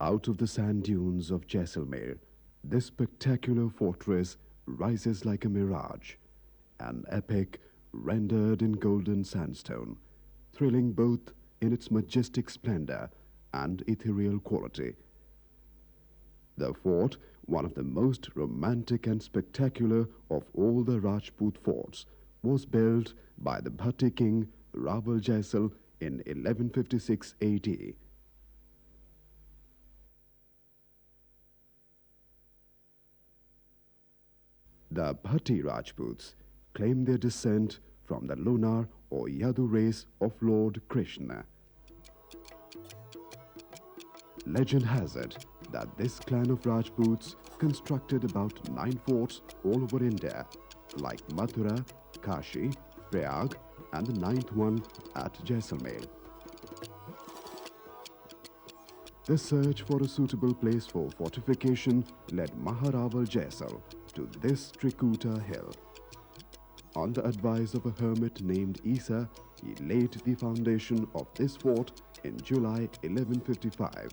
Out of the sand dunes of Jaisalmer, this spectacular fortress rises like a mirage, an epic rendered in golden sandstone, thrilling both in its majestic splendor and ethereal quality. The fort, one of the most romantic and spectacular of all the Rajput forts, was built by the Bhatti king Raval Jaisal in 1156 AD. The Bhatti Rajputs claim their descent from the Lonar or Yadu race of Lord Krishna. Legend has it that this clan of Rajputs constructed about 9 forts all over India, like Mathura, Kashi, Prayag, and the 9th one at Jaisalmer. The search for a suitable place for fortification led Maharaval Jaisal to this Trikuta hill. On the advice of a hermit named Isa, he laid the foundation of this fort in July 1155.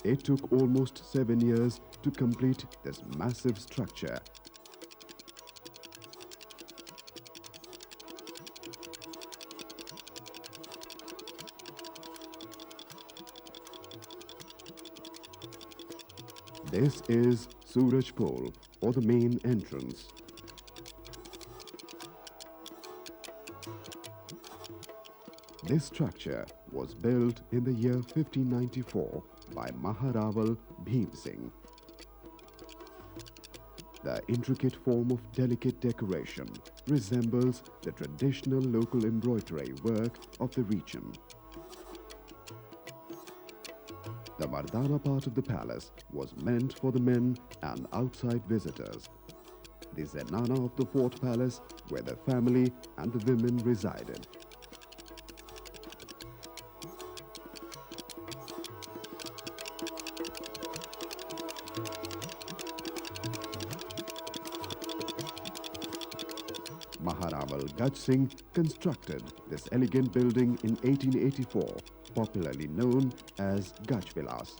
It took almost 7 years to complete this massive structure. This is Suraj Pole, or the main entrance. This structure was built in the year 1594 by Maharaval Bhim Singh. The intricate form of delicate decoration resembles the traditional local embroidery work of the region. The Mardana part of the palace was meant for the men and outside visitors. The Zenana of the fort palace, where the family and the women resided. Maharaval Gaj Singh constructed this elegant building in 1884, popularly known as Gaj Vilas.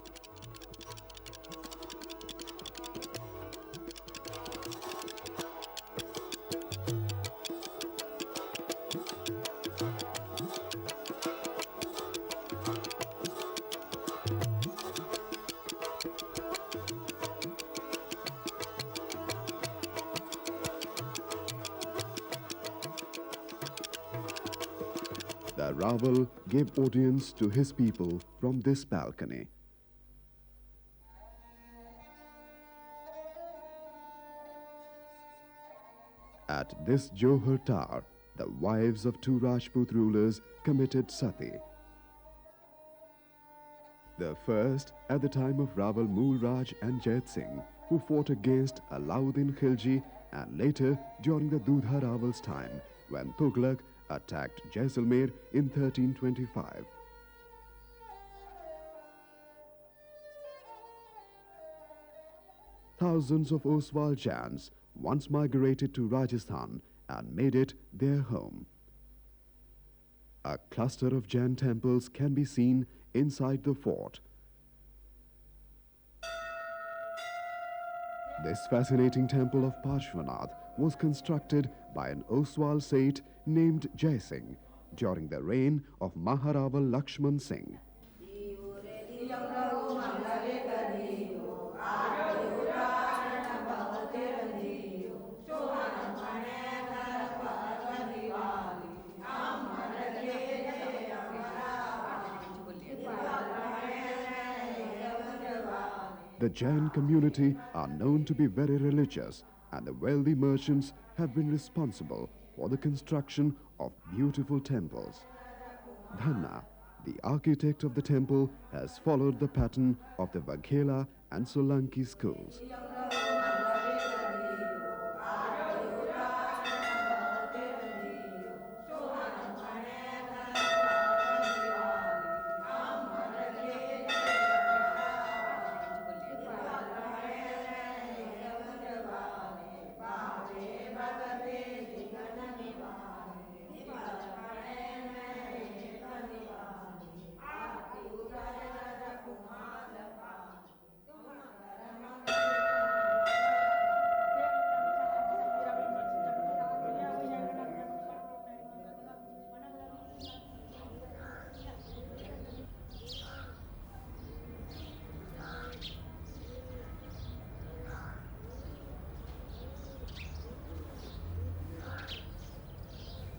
The Raval gave audience to his people from this balcony. At this Johar Tower, the wives of 2 Rajput rulers committed sati. The first at the time of Raval Mool Raj and Jait Singh, who fought against Alauddin Khilji, and later during the Dudha Raval's time, when Tughlaq attacked Jaisalmer in 1325. Thousands of Oswal Jains once migrated to Rajasthan and made it their home. A cluster of Jain temples can be seen inside the fort. This fascinating temple of Parshvanath was constructed by an Oswal Seth named Jai Singh during the reign of Maharaval Lakshman Singh. The Jain community are known to be very religious, and the wealthy merchants have been responsible for the construction of beautiful temples. Dhanna, the architect of the temple, has followed the pattern of the Vaghela and Solanki schools.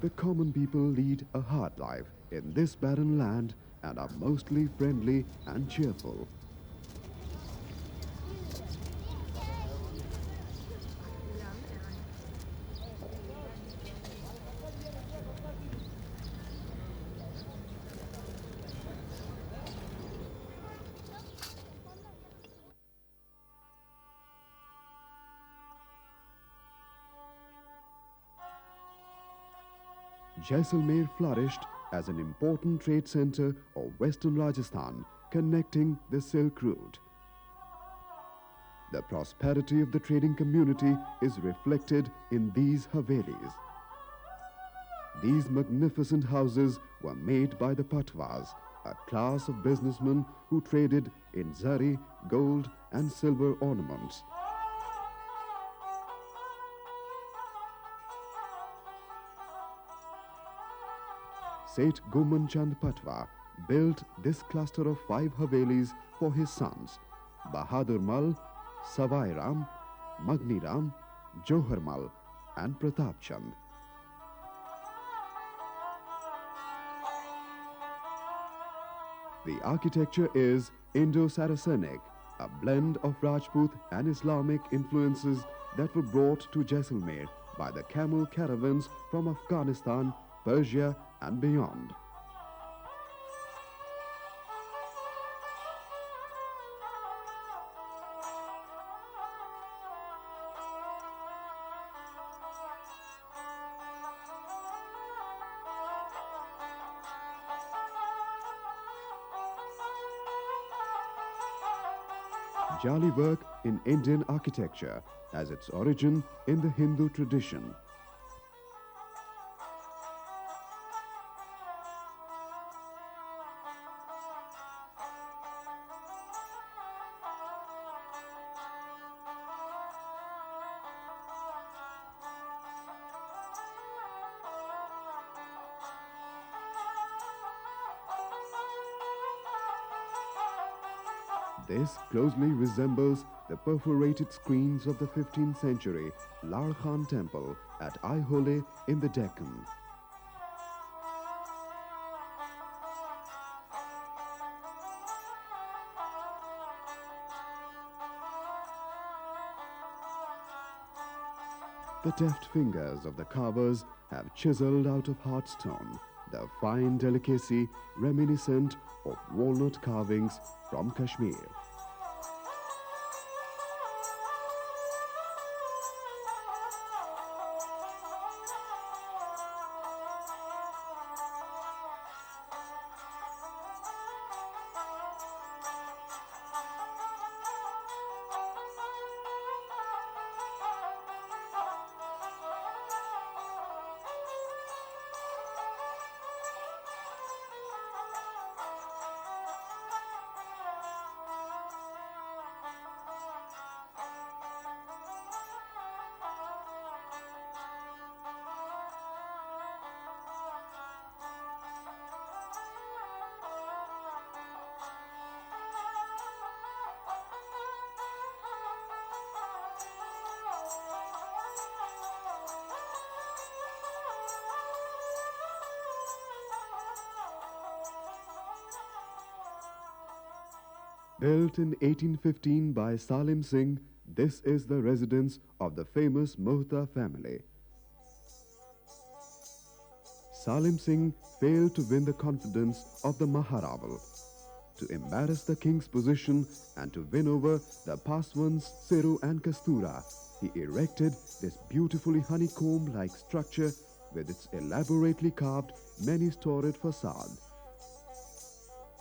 The common people lead a hard life in this barren land and are mostly friendly and cheerful. Jaisalmer flourished as an important trade center of western Rajasthan, connecting the Silk Route. The prosperity of the trading community is reflected in these havelis. These magnificent houses were made by the Patwas, a class of businessmen who traded in zari, gold and silver ornaments. Seth Goman Chand Patwa built this cluster of 5 havelis for his sons, Bahadur Mal, Savai Ram, Magni Ram, Johar Mal and Pratap Chand. The architecture is Indo-Saracenic, a blend of Rajput and Islamic influences that were brought to Jaisalmer by the camel caravans from Afghanistan, Persia and beyond. Jali work in Indian architecture has its origin in the Hindu tradition. This closely resembles the perforated screens of the 15th century Lar Khan temple at Aihole in the Deccan. The deft fingers of the carvers have chiseled out of hard stone the fine delicacy reminiscent of walnut carvings from Kashmir. Built in 1815 by Salim Singh, this is the residence of the famous Mohta family. Salim Singh failed to win the confidence of the Maharaval. To embarrass the king's position and to win over the Paswans, Seru and Kastura, he erected this beautifully honeycomb-like structure with its elaborately carved many-storied facade.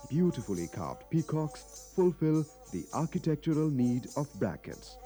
Beautifully carved peacocks fulfill the architectural need of brackets.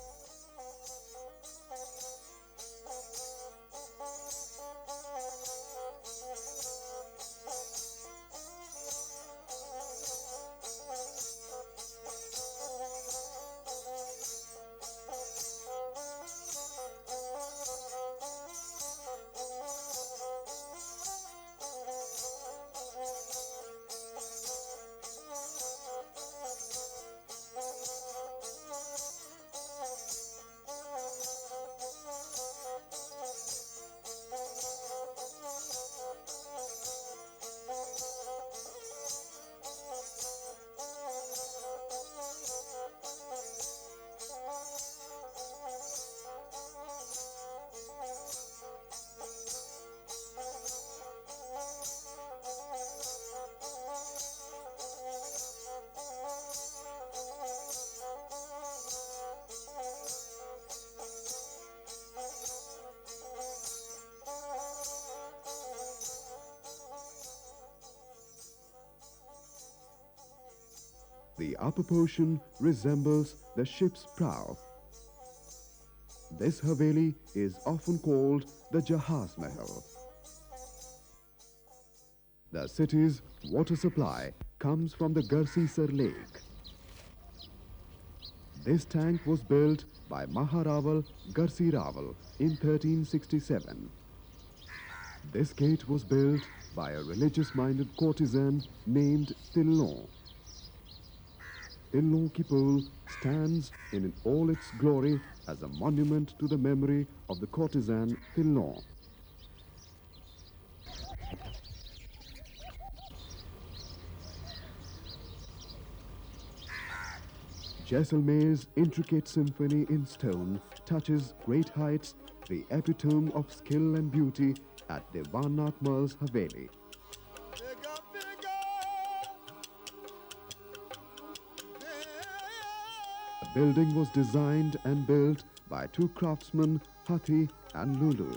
The upper portion resembles the ship's prow. This Haveli is often called the JAISALMER. The city's water supply comes from the Garsisar lake. This tank was built by Maharaval Garsiraval in 1367. This gate was built by a religious-minded courtesan named Tillon. Tillon ki pole stands in all its glory as a monument to the memory of the courtesan Tillon. Jaisalmer's intricate symphony in stone touches great heights, the epitome of skill and beauty at Devannath Mal's Haveli. The building was designed and built by two craftsmen, Hathi and Lulu.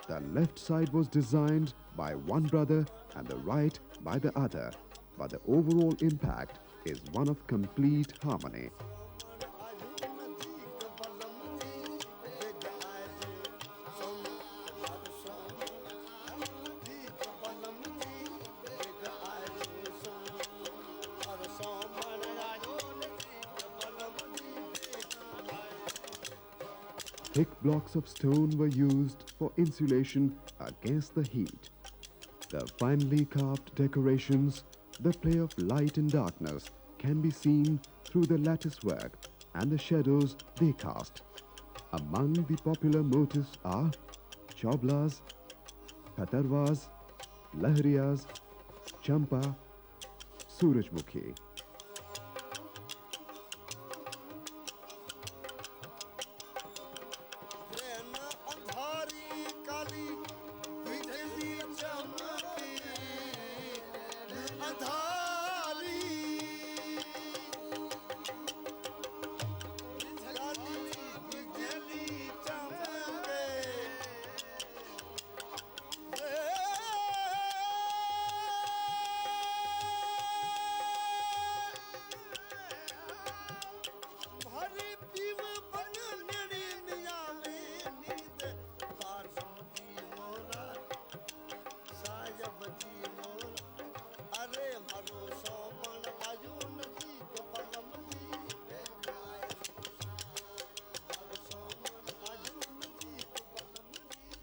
The left side was designed by one brother and the right by the other, but the overall impact is one of complete harmony. Thick blocks of stone were used for insulation against the heat. The finely carved decorations, the play of light and darkness can be seen through the lattice work and the shadows they cast. Among the popular motifs are choblas, katarvas, lahriyas, champa, surajmukhi.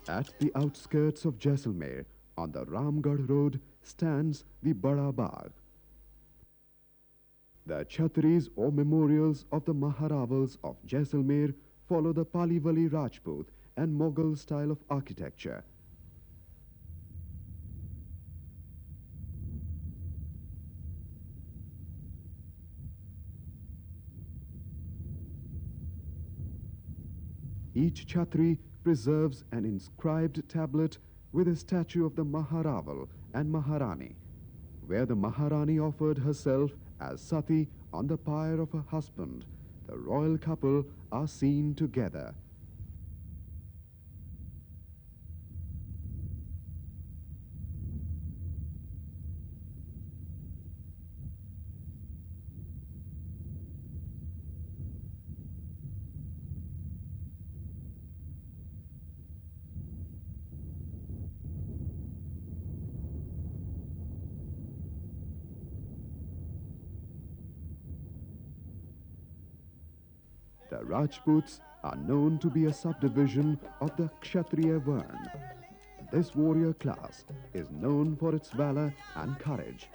At the outskirts of Jaisalmer, on the Ramgarh road, stands the Bada Bagh. The Chhatris or memorials of the Maharavals of Jaisalmer follow the Palivali Rajput and Mughal style of architecture. Each Chhatri preserves an inscribed tablet with a statue of the Maharaval and Maharani, where the Maharani offered herself as Sati on the pyre of her husband. The royal couple are seen together. The Rajputs are known to be a subdivision of the Kshatriya Varna. This warrior class is known for its valor and courage.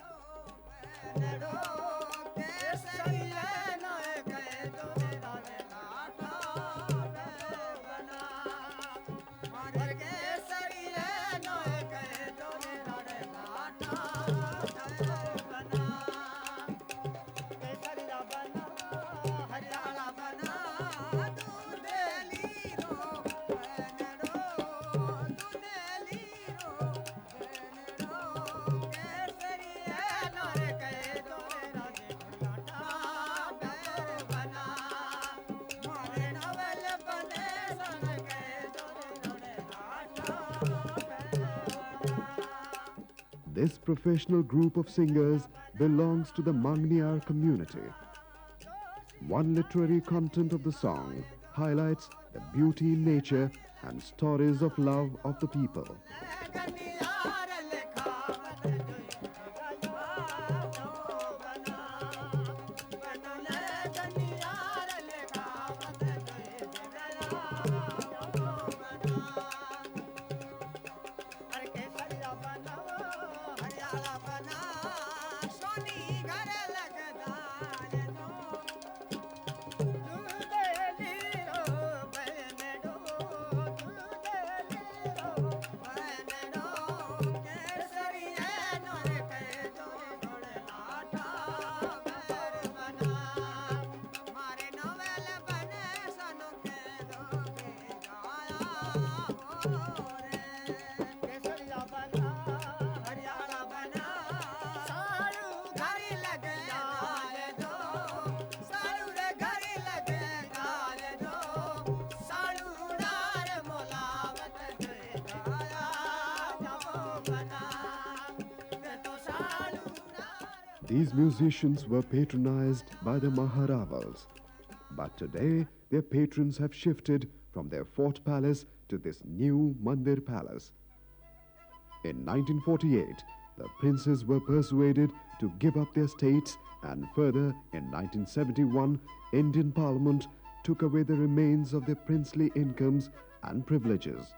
This professional group of singers belongs to the Mangniyar community. One literary content of the song highlights the beauty in nature and stories of love of the people. These musicians were patronized by the Maharavas, but today their patrons have shifted from their fort palace to this new Mandir palace. In 1948, the princes were persuaded to give up their states, and further in 1971, Indian Parliament took away the remains of their princely incomes and privileges.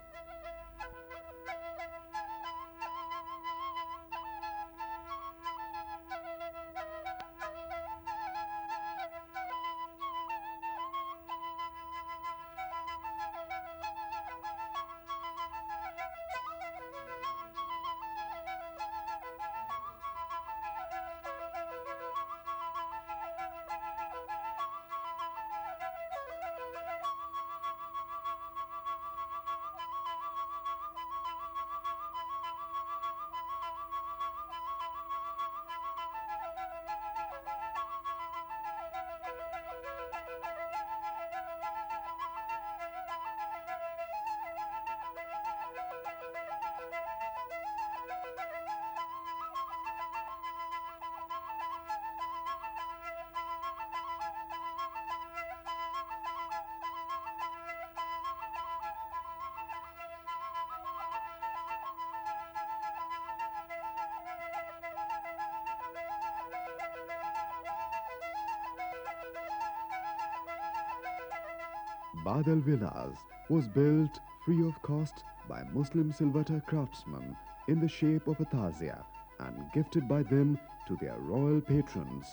Badal Vilas was built free of cost by Muslim Silvata craftsmen in the shape of a tazia and gifted by them to their royal patrons.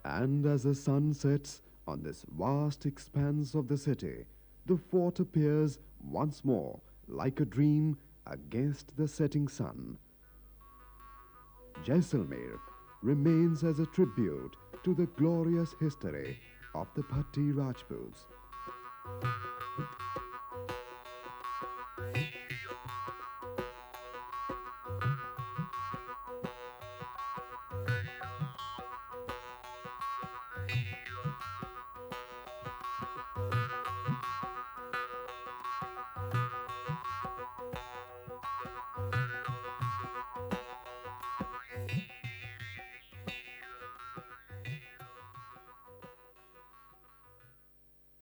And as the sun sets on this vast expanse of the city, the fort appears once more like a dream against the setting sun. Jaisalmer remains as a tribute to the glorious history of the Bhatti Rajputs.